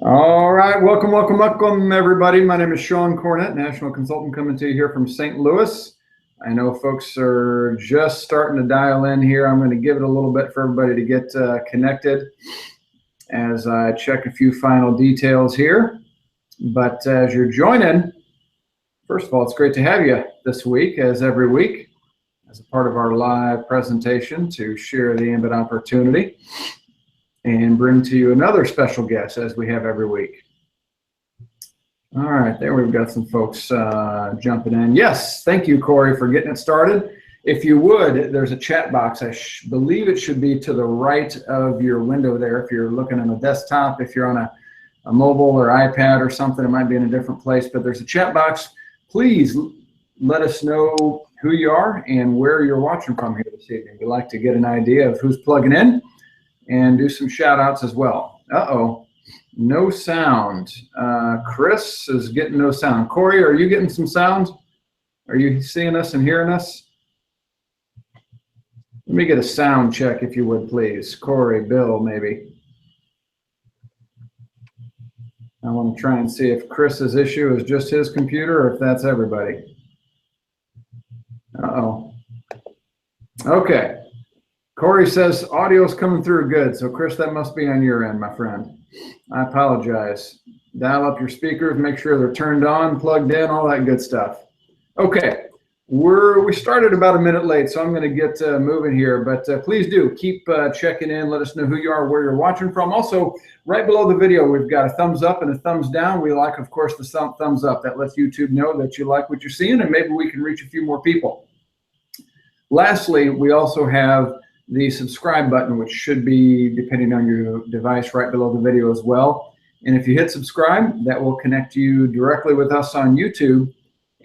All right, welcome, everybody. My name is Sean Cornett, national consultant, coming to you here from St. Louis. I know folks are just starting to dial in here. I'm going to give it a little bit for everybody to get connected as I check a few final details here. But as you're joining, first of all, it's great to have you this week, as every week, as a part of our live presentation to share the Ambit opportunity and bring to you another special guest, as we have every week. All right, there we've got some folks jumping in. Yes, thank you, Corey, for getting it started. If you would, there's a chat box. I believe it should be to the right of your window there. If you're looking on a desktop, if you're on a mobile or iPad or something, it might be in a different place, but there's a chat box. Please let us know who you are and where you're watching from here this evening. We'd like to get an idea of who's plugging in and do some shout outs as well. Uh-oh, no sound. Chris is getting no sound. Corey, are you getting some sound? Are you seeing us and hearing us? Let me get a sound check, if you would, please. Corey, Bill, maybe. I want to try and see if Chris's issue is just his computer or if that's everybody. Uh-oh. Okay. Corey says audio's coming through good. So Chris, that must be on your end, my friend. I apologize. Dial up your speakers, make sure they're turned on, plugged in, all that good stuff. Okay, we started about a minute late, so I'm going to get moving here. But please do keep checking in. Let us know who you are, where you're watching from. Also, right below the video, we've got a thumbs up and a thumbs down. We like, of course, the thumbs up. That lets YouTube know that you like what you're seeing, and maybe we can reach a few more people. Lastly, we also have the subscribe button, which should be, depending on your device, right below the video as well. And if you hit subscribe, that will connect you directly with us on YouTube.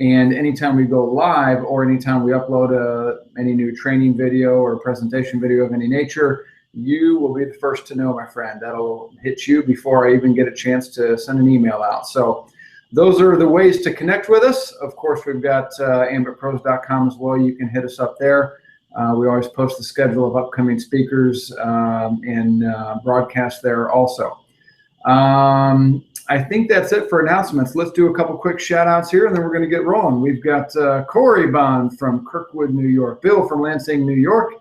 And anytime we go live or anytime we upload any new training video or presentation video of any nature, you will be the first to know, my friend. That'll hit you before I even get a chance to send an email out. So those are the ways to connect with us. Of course, we've got ambitpros.com as well. You can hit us up there. We always post the schedule of upcoming speakers and broadcast there also. I think that's it for announcements. Let's do a couple quick shout outs here and then we're going to get rolling. We've got Corey Bond from Kirkwood, New York. Bill from Lansing, New York.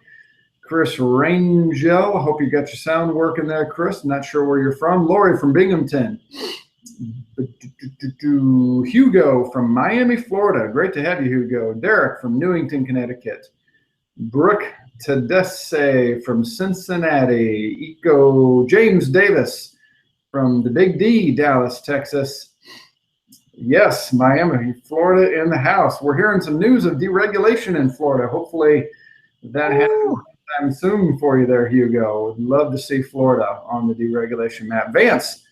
Chris Rangel. I hope you got your sound working there, Chris. I'm not sure where you're from. Lori from Binghamton. Hugo from Miami, Florida. Great to have you, Hugo. Derek from Newington, Connecticut. Brooke Tedesse from Cincinnati. James Davis from the Big D, Dallas, Texas. Yes, Miami, Florida in the house. We're hearing some news of deregulation in Florida. Hopefully that happens sometime soon for you there, Hugo. Would love to see Florida on the deregulation map. Vance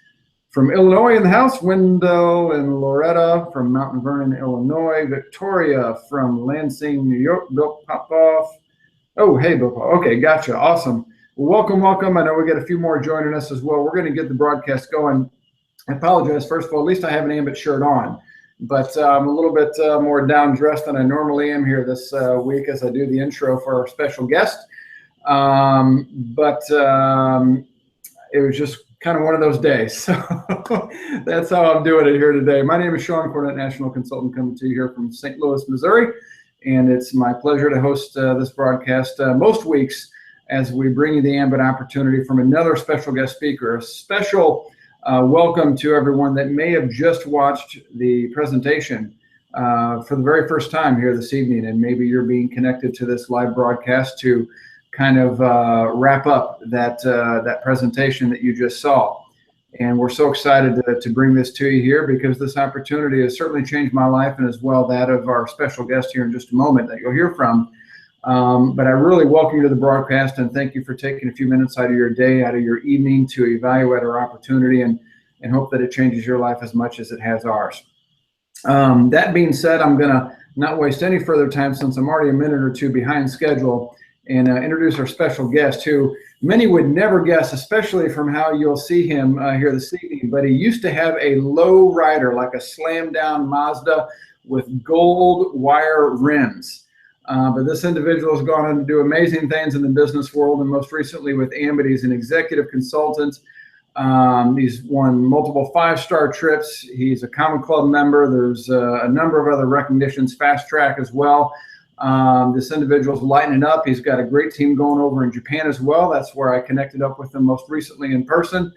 from Illinois in the house. Wendell and Loretta from Mount Vernon, Illinois. Victoria from Lansing, New York. Bill Popoff. Oh, hey, Bill Popoff. Okay, gotcha. Awesome. Welcome. I know we got a few more joining us as well. We're going to get the broadcast going. I apologize. First of all, at least I have an Ambit shirt on, but I'm a little bit more down dressed than I normally am here this week as I do the intro for our special guest. But it was just kind of one of those days. So that's how I'm doing it here today. My name is Sean Cornett, national consultant, coming to you here from St. Louis, Missouri. And it's my pleasure to host this broadcast most weeks as we bring you the Ambit opportunity from another special guest speaker. A special welcome to everyone that may have just watched the presentation for the very first time here this evening. And maybe you're being connected to this live broadcast to kind of wrap up that presentation that you just saw. And we're so excited to bring this to you here because this opportunity has certainly changed my life and as well that of our special guest here in just a moment that you'll hear from. But I really welcome you to the broadcast and thank you for taking a few minutes out of your day, out of your evening to evaluate our opportunity and hope that it changes your life as much as it has ours. That being said, I'm going to not waste any further time since I'm already a minute or two behind schedule and introduce our special guest who many would never guess, especially from how you'll see him here this evening, but he used to have a low rider, like a slam down Mazda with gold wire rims. But this individual has gone on to do amazing things in the business world, and most recently with Ambit, he's an executive consultant He's won multiple 5-star trips. He's a Common Club member. There's a number of other recognitions, fast track as well. This individual's lighting up. He's got a great team going over in Japan as well. That's where I connected up with him most recently in person.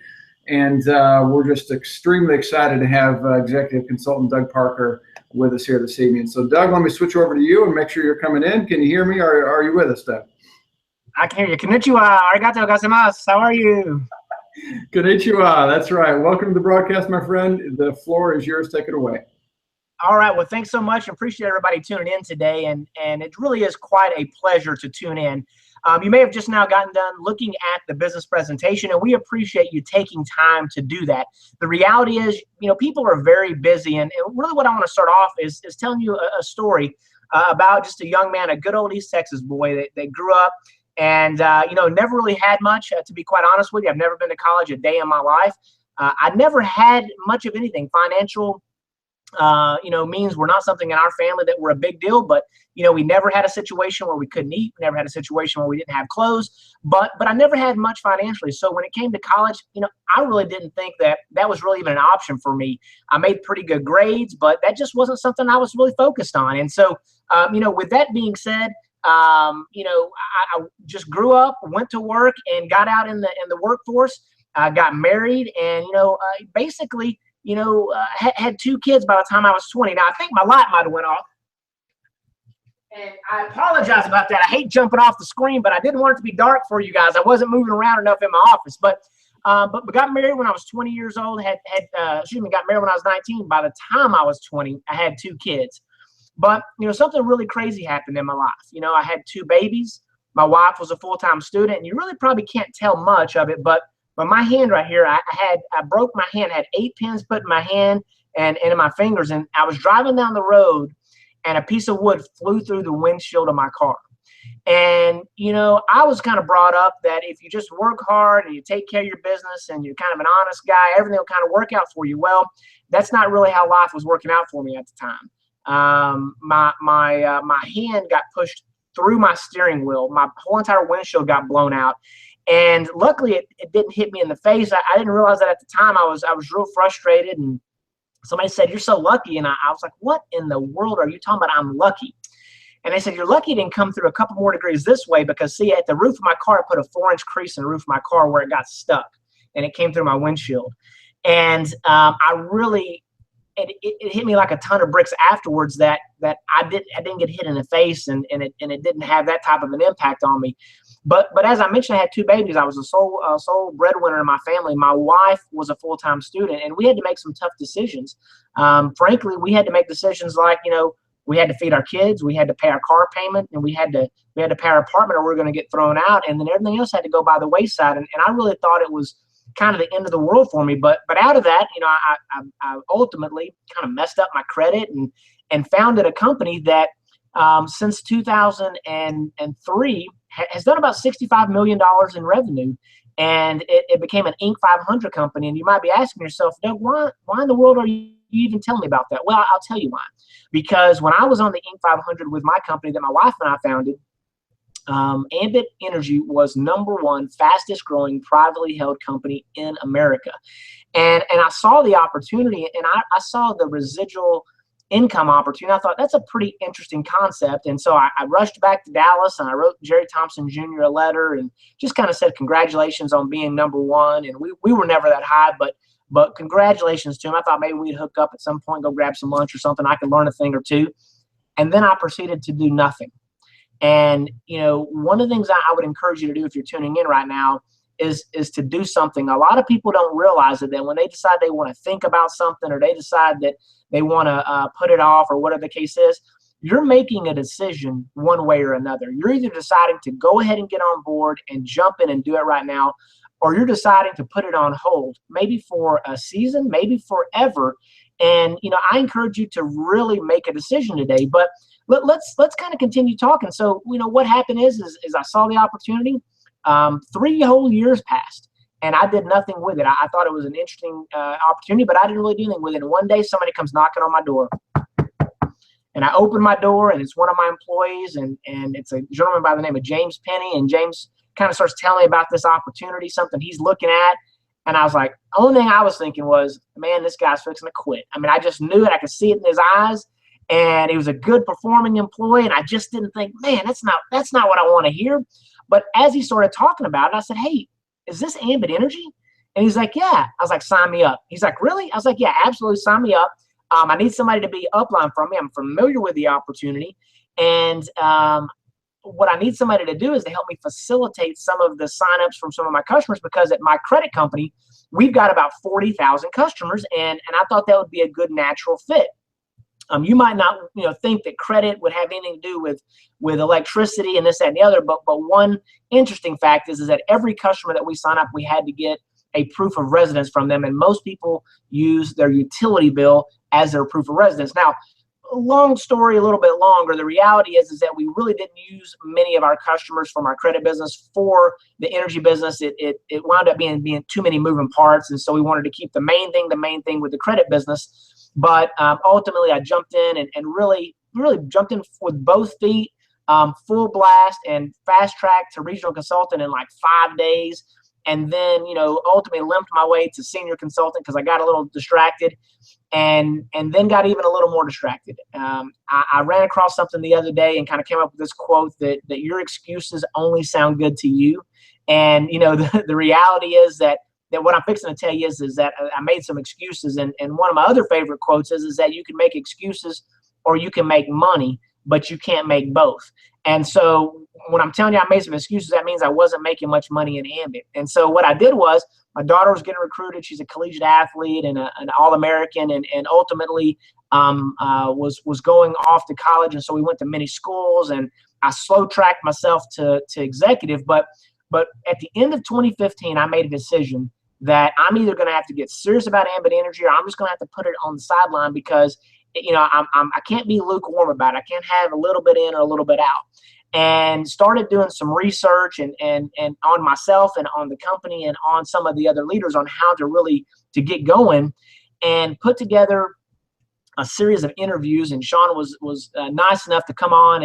And we're just extremely excited to have executive consultant Doug Parker with us here this evening. So Doug, let me switch over to you and make sure you're coming in. Can you hear me, or are you with us, Doug? I can hear you. Konnichiwa. Arigatou gozaimasu. How are you? Konnichiwa. That's right. Welcome to the broadcast, my friend. The floor is yours. Take it away. All right. Well, thanks so much. Appreciate everybody tuning in today. And it really is quite a pleasure to tune in. You may have just now gotten done looking at the business presentation, and we appreciate you taking time to do that. The reality is, people are very busy. And really what I want to start off is telling you a story about just a young man, a good old East Texas boy that grew up and, never really had much, to be quite honest with you. I've never been to college a day in my life. I never had much of anything. Financial, means were not something in our family that were a big deal, but, we never had a situation where we couldn't eat. We never had a situation where we didn't have clothes, but I never had much financially. So when it came to college, I really didn't think that was really even an option for me. I made pretty good grades, but that just wasn't something I was really focused on. And so, with that being said, I just grew up, went to work, and got out in the workforce. Got married, and basically, had 2 kids by the time I was 20. Now I think my light might have went off, and I apologize about that. I hate jumping off the screen, but I didn't want it to be dark for you guys. I wasn't moving around enough in my office, but got married when I was 20 years old. Got married when I was 19. By the time I was 20, I had 2 kids. But, something really crazy happened in my life. I had 2 babies. My wife was a full-time student, and you really probably can't tell much of it, but my hand right here, I broke my hand, had 8 pins put in my hand and in my fingers. And I was driving down the road, and a piece of wood flew through the windshield of my car. And, I was kind of brought up that if you just work hard and you take care of your business and you're kind of an honest guy, everything will kind of work out for you. Well, that's not really how life was working out for me at the time. My hand got pushed through my steering wheel. My whole entire windshield got blown out. And luckily it didn't hit me in the face. I didn't realize that at the time. I was real frustrated, and somebody said, "You're so lucky." And I was like, "What in the world are you talking about? I'm lucky." And they said, "You're lucky it didn't come through a couple more degrees this way, because see, at the roof of my car, I put a 4-inch crease in the roof of my car where it got stuck, and it came through my windshield." And it hit me like a ton of bricks afterwards that I didn't get hit in the face, and it didn't have that type of an impact on me. But as I mentioned, I had 2 babies. I was a sole breadwinner in my family. My wife was a full-time student, and we had to make some tough decisions. Frankly, we had to make decisions like, we had to feed our kids, we had to pay our car payment, and we had to pay our apartment, or we were going to get thrown out. And then everything else had to go by the wayside. And I really thought it was kind of the end of the world for me. But out of that, I ultimately kind of messed up my credit and founded a company that since 2003 has done about $65 million in revenue. And it became an Inc. 500 company. And you might be asking yourself, Doug, why in the world are you even telling me about that? Well, I'll tell you why. Because when I was on the Inc. 500 with my company that my wife and I founded, Ambit Energy was #1 fastest growing privately held company in America. And I saw the opportunity, and I saw the residual income opportunity. I thought that's a pretty interesting concept. And so I rushed back to Dallas, and I wrote Jerry Thompson Jr. a letter and just kind of said congratulations on being #1. And we were never that high, but congratulations to him. I thought maybe we'd hook up at some point, go grab some lunch or something. I could learn a thing or two. And then I proceeded to do nothing. And, one of the things I would encourage you to do if you're tuning in right now is to do something. A lot of people don't realize that when they decide they want to think about something, or they decide that they want to put it off, or whatever the case is, you're making a decision one way or another. You're either deciding to go ahead and get on board and jump in and do it right now, or you're deciding to put it on hold, maybe for a season, maybe forever. And, I encourage you to really make a decision today. But let's kind of continue talking. So, what happened is I saw the opportunity. 3 whole years passed, and I did nothing with it. I thought it was an interesting opportunity, but I didn't really do anything with it. And one day somebody comes knocking on my door, and I open my door, and it's one of my employees, and it's a gentleman by the name of James Penny. And James kind of starts telling me about this opportunity, something he's looking at. And I was like, only thing I was thinking was, man, this guy's fixing to quit. I mean, I just knew it. I could see it in his eyes. And he was a good performing employee. And I just didn't think, man, that's not what I want to hear. But as he started talking about it, I said, hey, is this Ambit Energy? And he's like, yeah. I was like, sign me up. He's like, really? I was like, yeah, absolutely, sign me up. I need somebody to be upline from me. I'm familiar with the opportunity. And what I need somebody to do is to help me facilitate some of the signups from some of my customers, because at my credit company, we've got about 40,000 customers, and I thought that would be a good natural fit. You might not, think that credit would have anything to do with electricity and this, that, and the other, but one interesting fact is that every customer that we sign up, we had to get a proof of residence from them, and most people use their utility bill as their proof of residence. Now, long story, a little bit longer, the reality is that we really didn't use many of our customers from our credit business for the energy business. It wound up being too many moving parts, and so we wanted to keep the main thing with the credit business. But ultimately, I jumped in and really jumped in with both feet, full blast, and fast track to regional consultant in like 5 days. And then, ultimately limped my way to senior consultant because I got a little distracted, and then got even a little more distracted. I ran across something the other day and kind of came up with this quote that your excuses only sound good to you. And, the reality is that what I'm fixing to tell you is that I made some excuses. And one of my other favorite quotes is that you can make excuses or you can make money, but you can't make both. And so when I'm telling you I made some excuses, that means I wasn't making much money in Ambit. And so what I did was, my daughter was getting recruited. She's a collegiate athlete and an All-American, and ultimately was going off to college. And so we went to many schools, and I slow tracked myself to executive. But at the end of 2015, I made a decision that I'm either going to have to get serious about Ambit Energy, or I'm just going to have to put it on the sideline, because I can't be lukewarm about it. I can't have a little bit in or a little bit out. And started doing some research and on myself and on the company and on some of the other leaders on how to get going, and put together a series of interviews. And Sean was nice enough to come on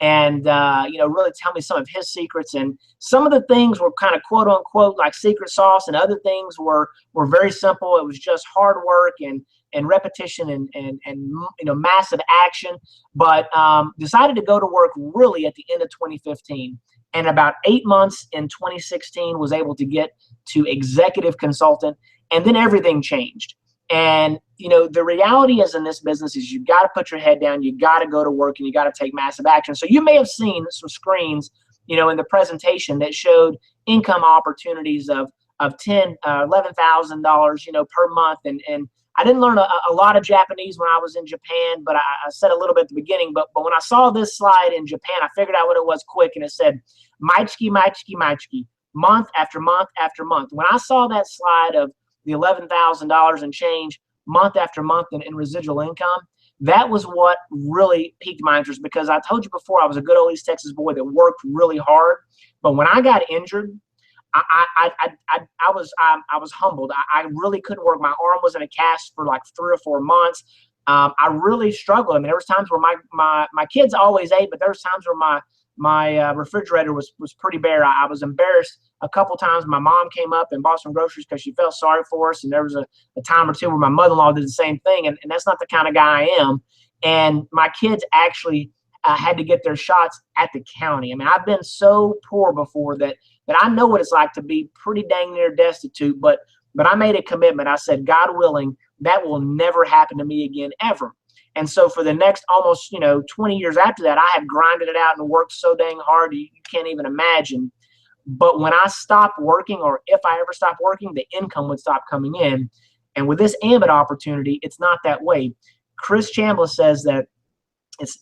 and really tell me some of his secrets. And some of the things were kind of quote unquote like secret sauce, and other things were very simple. It was just hard work and repetition and massive action. But decided to go to work really at the end of 2015, and about 8 months in 2016 was able to get to executive consultant, and then everything changed. And the reality is, in this business, is you got to put your head down, you got to go to work, and you got to take massive action. So you may have seen some screens, in the presentation that showed income opportunities of $10,000, $11,000, per month. And I didn't learn a lot of Japanese when I was in Japan, but I said a little bit at the beginning. But when I saw this slide in Japan, I figured out what it was quick, and it said maichiki, maichiki, maichiki, month after month after month. When I saw that slide of the $11,000 and change month after month in residual income, that was what really piqued my interest, because I told you before, I was a good old East Texas boy that worked really hard. But when I got injured, I was humbled. I really couldn't work. My arm was in a cast for like 3 or 4 months. I really struggled. I mean, there was times where my kids always ate, but there was times where my refrigerator was pretty bare. I was embarrassed a couple times. My mom came up and bought some groceries because she felt sorry for us. And there was a time or two where my mother-in-law did the same thing. And that's not the kind of guy I am. And my kids actually had to get their shots at the county. I mean, I've been so poor before that I know what it's like to be pretty dang near destitute. But I made a commitment. I said, God willing, that will never happen to me again, ever. And so for the next almost 20 years after that, I have grinded it out and worked so dang hard you can't even imagine. But when I stopped working, or if I ever stopped working, the income would stop coming in. And with this Ambit opportunity, it's not that way. Chris Chambliss says that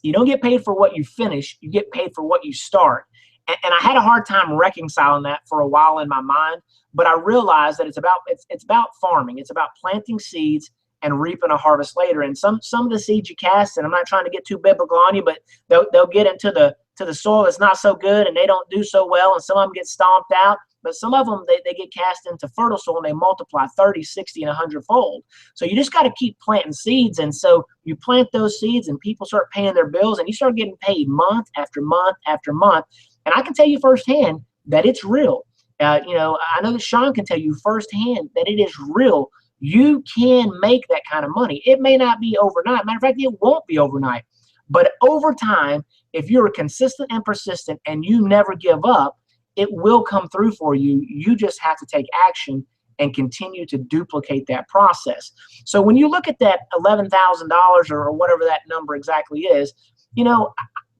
you don't get paid for what you finish, you get paid for what you start. And I had a hard time reconciling that for a while in my mind, but I realized that it's about farming. It's about planting seeds and reaping a harvest later. And some of the seeds you cast, and I'm not trying to get too biblical on you, but they'll get into the soil that's not so good, and they don't do so well, and some of them get stomped out. But some of them, they get cast into fertile soil, and they multiply 30, 60, and 100-fold. So you just got to keep planting seeds. And so you plant those seeds, and people start paying their bills, and you start getting paid month after month after month. And I can tell you firsthand that it's real. You know, I know that Sean can tell you firsthand that it is real. You can make that kind of money. It may not be overnight. Matter of fact, it won't be overnight. But over time, if you're consistent and persistent and you never give up, it will come through for you. You just have to take action and continue to duplicate that process. So when you look at that $11,000 or whatever that number exactly is, you know,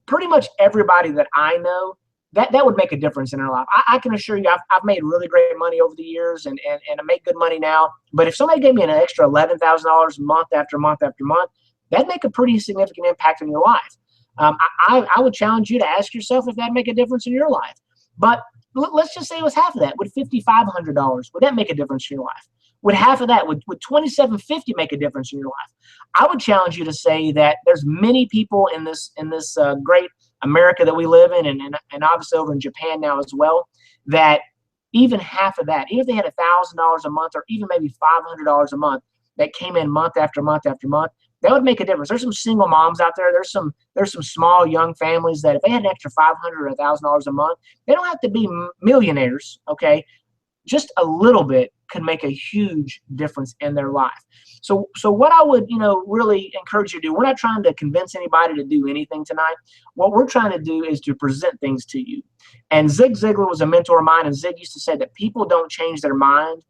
pretty much everybody that I know, that would make a difference in their life. I can assure you, I've made really great money over the years, and I make good money now. But if somebody gave me an extra $11,000 month after month after month, that'd make a pretty significant impact in your life. I would challenge you to ask yourself if that'd make a difference in your life. But let's just say it was half of that. Would $5,500, would that make a difference in your life? Would half of that, would $2,750 make a difference in your life? I would challenge you to say that there's many people in this great America that we live in, and obviously over in Japan now as well, that even half of that, even if they had $1,000 a month or even maybe $500 a month that came in month after month after month, that would make a difference. There's some single moms out there. There's some small young families that if they had an extra $500 or $1,000 a month, they don't have to be millionaires. Okay, just a little bit could make a huge difference in their life. So what I would, really encourage you to do, we're not trying to convince anybody to do anything tonight. What we're trying to do is to present things to you. And Zig Ziglar was a mentor of mine, and Zig used to say that people don't change their mind.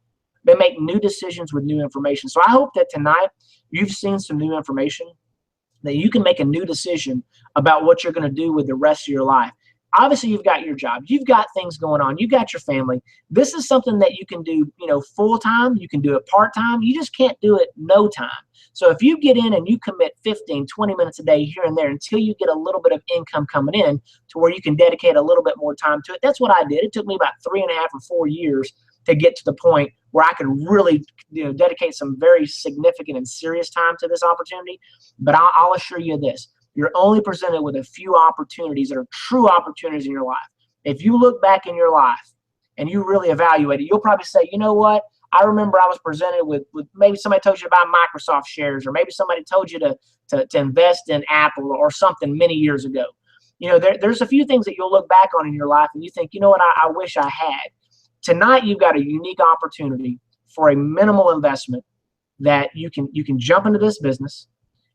They make new decisions with new information. So I hope that tonight you've seen some new information, that you can make a new decision about what you're going to do with the rest of your life. Obviously, you've got your job. You've got things going on. You got your family. This is something that you can do, full time. You can do it part time. You just can't do it no time. So if you get in and you commit 15, 20 minutes a day here and there until you get a little bit of income coming in to where you can dedicate a little bit more time to it. That's what I did. It took me about 3.5 or 4 years to get to the point where I could really, dedicate some very significant and serious time to this opportunity. But I'll assure you this. You're only presented with a few opportunities that are true opportunities in your life. If you look back in your life and you really evaluate it, you'll probably say, you know what? I remember I was presented with maybe somebody told you to buy Microsoft shares, or maybe somebody told you to invest in Apple or something many years ago. There's a few things that you'll look back on in your life and you think, you know what, I wish I had. Tonight, you've got a unique opportunity for a minimal investment that you can jump into this business.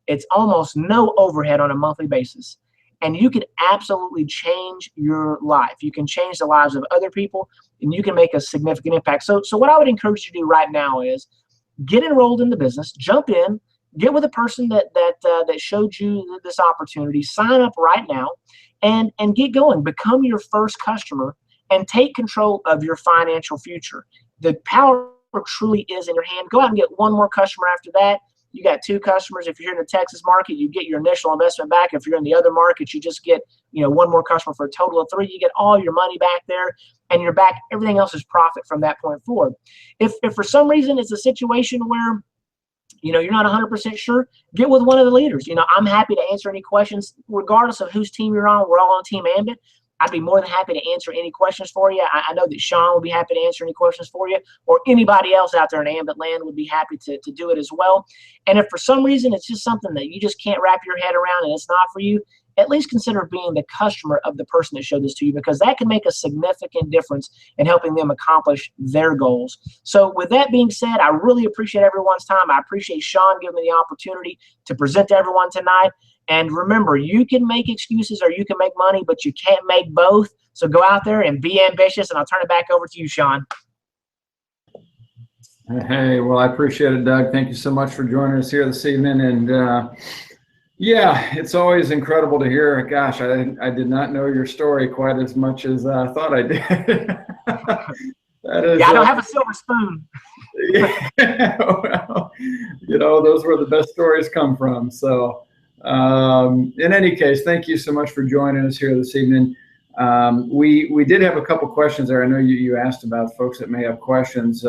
It's almost no overhead on a monthly basis. And you can absolutely change your life. You can change the lives of other people, and you can make a significant impact. So what I would encourage you to do right now is get enrolled in the business, jump in, get with a person that showed you this opportunity, sign up right now, and get going. Become your first customer and take control of your financial future. The power truly is in your hand. Go out and get one more customer after that. You got 2 customers. If you're in the Texas market, you get your initial investment back. If you're in the other market, you just get, one more customer for a total of 3. You get all your money back there, and you're back. Everything else is profit from that point forward. If for some reason it's a situation where, you're not 100% sure, get with one of the leaders. I'm happy to answer any questions, regardless of whose team you're on. We're all on Team Ambit. I'd be more than happy to answer any questions for you. I know that Sean will be happy to answer any questions for you, or anybody else out there in Ambit land would be happy to do it as well. And if for some reason it's just something that you just can't wrap your head around and it's not for you, at least consider being the customer of the person that showed this to you, because that can make a significant difference in helping them accomplish their goals. So with that being said, I really appreciate everyone's time. I appreciate Sean giving me the opportunity to present to everyone tonight. And remember, you can make excuses or you can make money, but you can't make both. So go out there and be ambitious. And I'll turn it back over to you, Sean. Hey, well, I appreciate it, Doug. Thank you so much for joining us here this evening. And yeah, it's always incredible to hear. Gosh, I did not know your story quite as much as I thought I did. That is, I don't have a silver spoon. Yeah, well, those where the best stories come from. So in any case, thank you so much for joining us here this evening. We did have a couple questions there. I know you asked about folks that may have questions.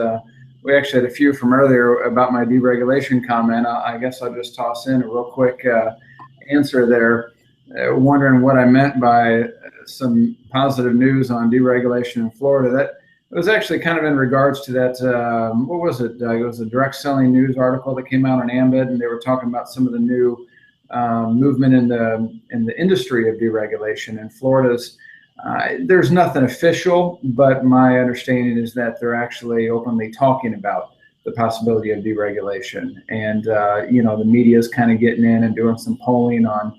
We actually had a few from earlier about my deregulation comment. I guess I'll just toss in a real quick answer there, wondering what I meant by some positive news on deregulation in Florida. That it was actually kind of in regards to that, what was it? It was a direct selling news article that came out on Ambit, and they were talking about some of the new movement in the industry of deregulation. And Florida's There's nothing official, but my understanding is that they're actually openly talking about the possibility of deregulation. And, the media is kind of getting in and doing some polling on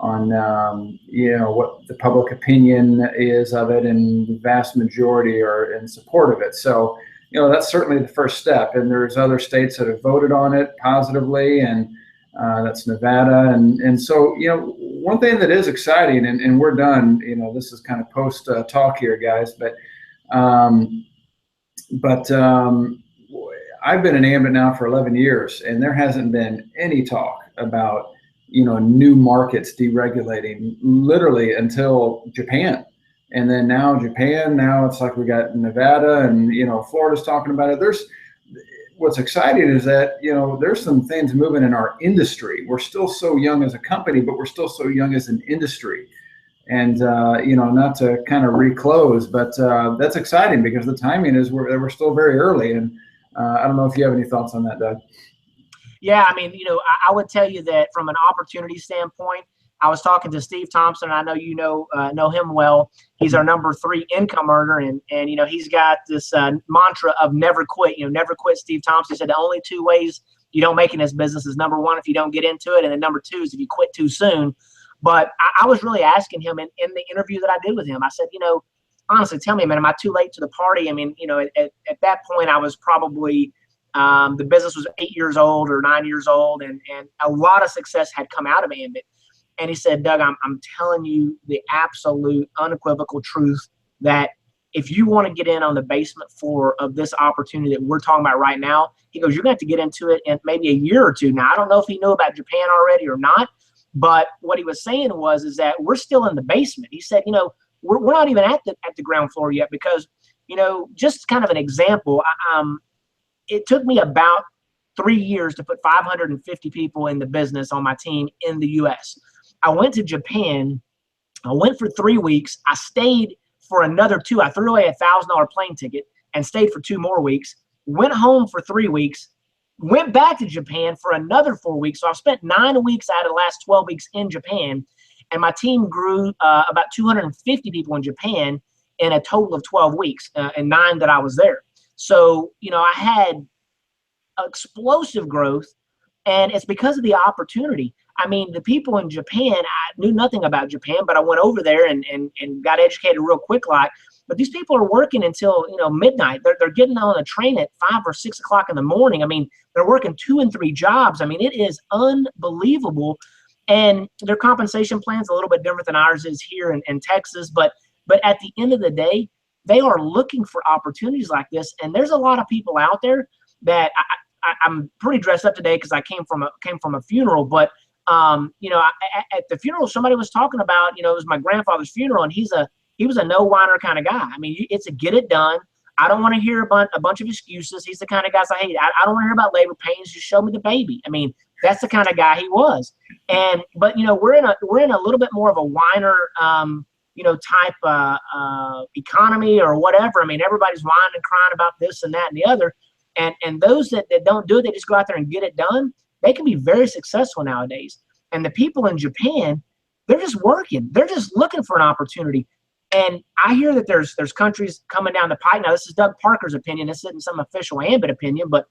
what the public opinion is of it, and the vast majority are in support of it. So, that's certainly the first step. And there's other states that have voted on it positively, and that's Nevada. And so, one thing that is exciting, and we're done, this is kind of post talk here, guys, but I've been in Ambit now for 11 years, and there hasn't been any talk about, new markets deregulating literally until Japan. And then now it's like we got Nevada, and, Florida's talking about it. What's exciting is that, there's some things moving in our industry. We're still so young as a company, but we're still so young as an industry. And, not to kind of reclose, but that's exciting because the timing is we're still very early. And I don't know if you have any thoughts on that, Doug. Yeah, I mean, I would tell you that from an opportunity standpoint, I was talking to Steve Thompson. I know you know him well. He's our number 3 income earner, and he's got this mantra of never quit. Never quit. Steve Thompson said the only 2 ways you don't make in this business is, number 1, if you don't get into it, and then number 2 is if you quit too soon. But I was really asking him in the interview that I did with him. I said, honestly, tell me, man, am I too late to the party? I mean, at that point, I was probably the business was 8 years old or 9 years old, and a lot of success had come out of Ambit. And he said, Doug, I'm telling you the absolute unequivocal truth that if you want to get in on the basement floor of this opportunity that we're talking about right now, he goes, you're going to have to get into it in maybe a year or 2. Now, I don't know if he knew about Japan already or not, but what he was saying is that we're still in the basement. He said, we're not even at the ground floor yet because, just kind of an example, it took me about 3 years to put 550 people in the business on my team in the U.S. I went to Japan. I went for 3 weeks. I stayed for another 2. I threw away $1,000 plane ticket and stayed for 2 more weeks. Went home for 3 weeks. Went back to Japan for another 4 weeks. So I've spent 9 weeks out of the last 12 weeks in Japan, and my team grew about 250 people in Japan in a total of 12 weeks, and 9 that I was there. So, I had explosive growth, and it's because of the opportunity. I mean, the people in Japan, I knew nothing about Japan, but I went over there and got educated real quick. But these people are working until, midnight. They're getting on a train at 5 or 6 o'clock in the morning. I mean, they're working 2 and 3 jobs. I mean, it is unbelievable. And their compensation plan is a little bit different than ours is here in Texas. But at the end of the day, they are looking for opportunities like this. And there's a lot of people out there that I'm pretty dressed up today because I came from a funeral. But at the funeral, somebody was talking about, it was my grandfather's funeral, and he was a no whiner kind of guy. I mean, it's a get it done. I don't want to hear a bunch of excuses. He's the kind of guy I hate. I don't want to hear about labor pains. Just show me the baby. I mean, that's the kind of guy he was. But we're in a little bit more of a whiner type economy or whatever. I mean, everybody's whining and crying about this and that and the other. And those that don't do it, they just go out there and get it done. They can be very successful nowadays. And the people in Japan, they're just working. They're just looking for an opportunity. And I hear that there's countries coming down the pipe. Now, this is Doug Parker's opinion. This isn't some official Ambit opinion, but,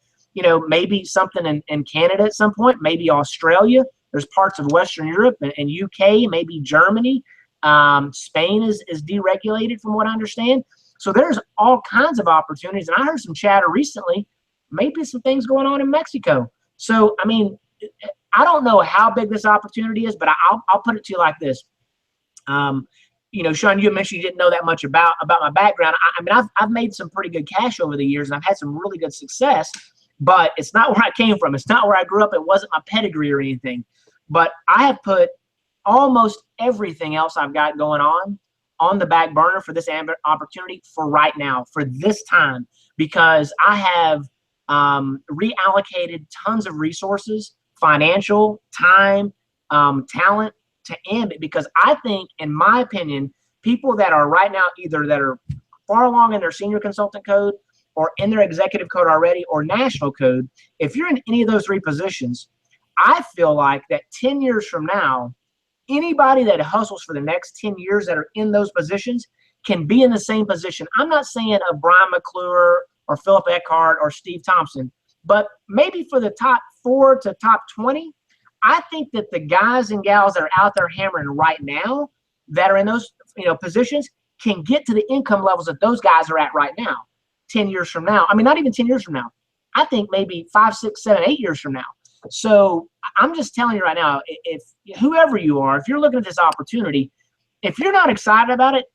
maybe something in Canada at some point, maybe Australia. There's parts of Western Europe and UK, maybe Germany. Spain is deregulated from what I understand. So there's all kinds of opportunities. And I heard some chatter recently, maybe some things going on in Mexico. So, I mean, I don't know how big this opportunity is, but I'll put it to you like this. Sean, you mentioned you didn't know that much about my background. I mean, I've made some pretty good cash over the years, and I've had some really good success, but it's not where I came from. It's not where I grew up. It wasn't my pedigree or anything. But I have put almost everything else I've got going on the back burner for this Ambit opportunity for right now, for this time, because I have reallocated tons of resources, financial, time, talent to Ambit, because I think, in my opinion, people that are right now either that are far along in their senior consultant code or in their executive code already or national code, if you're in any of those 3 positions, I feel like that 10 years from now, anybody that hustles for the next 10 years that are in those positions can be in the same position. I'm not saying of Brian McClure or Philip Eckhart or Steve Thompson, but maybe for the top 4 to top 20, I think that the guys and gals that are out there hammering right now that are in those positions can get to the income levels that those guys are at right now 10 years from now. I mean, not even 10 years from now. I think maybe 5, 6, 7, 8 years from now. So I'm just telling you right now, if whoever you are, if you're looking at this opportunity, if you're not excited about it,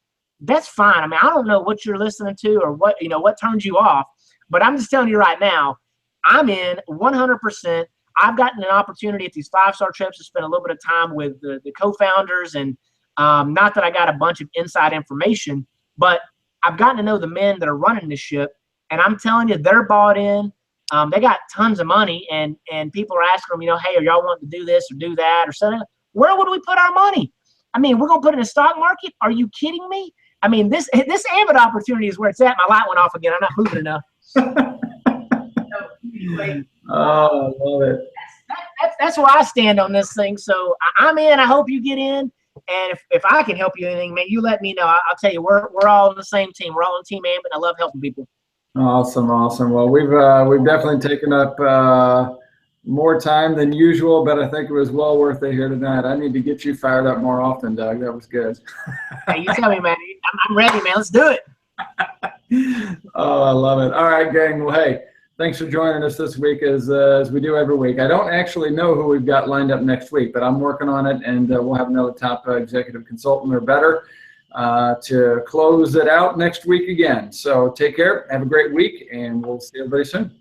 that's fine. I mean, I don't know what you're listening to or what turns you off, but I'm just telling you right now, I'm in 100%. I've gotten an opportunity at these 5-star trips to spend a little bit of time with the co-founders, and not that I got a bunch of inside information, but I've gotten to know the men that are running this ship, and I'm telling you, they're bought in. They got tons of money, and people are asking them, hey, are y'all wanting to do this or do that or something? Where would we put our money? I mean, we're going to put it in the stock market? Are you kidding me? I mean, this Ambit opportunity is where it's at. My light went off again. I'm not moving enough. Anyway, oh, I love it. That's where I stand on this thing. So I'm in. I hope you get in. And if I can help you anything, man, you let me know. I'll tell you, we're all on the same team. We're all on Team Ambit. I love helping people. Awesome. Well, we've definitely taken up more time than usual, but I think it was well worth it here tonight. I need to get you fired up more often, Doug. That was good. Hey, you tell me, man. I'm ready, man. Let's do it. Oh, I love it. All right, gang. Well, hey, thanks for joining us this week as we do every week. I don't actually know who we've got lined up next week, but I'm working on it, and we'll have another top executive consultant or better to close it out next week again. So take care. Have a great week, and we'll see everybody soon.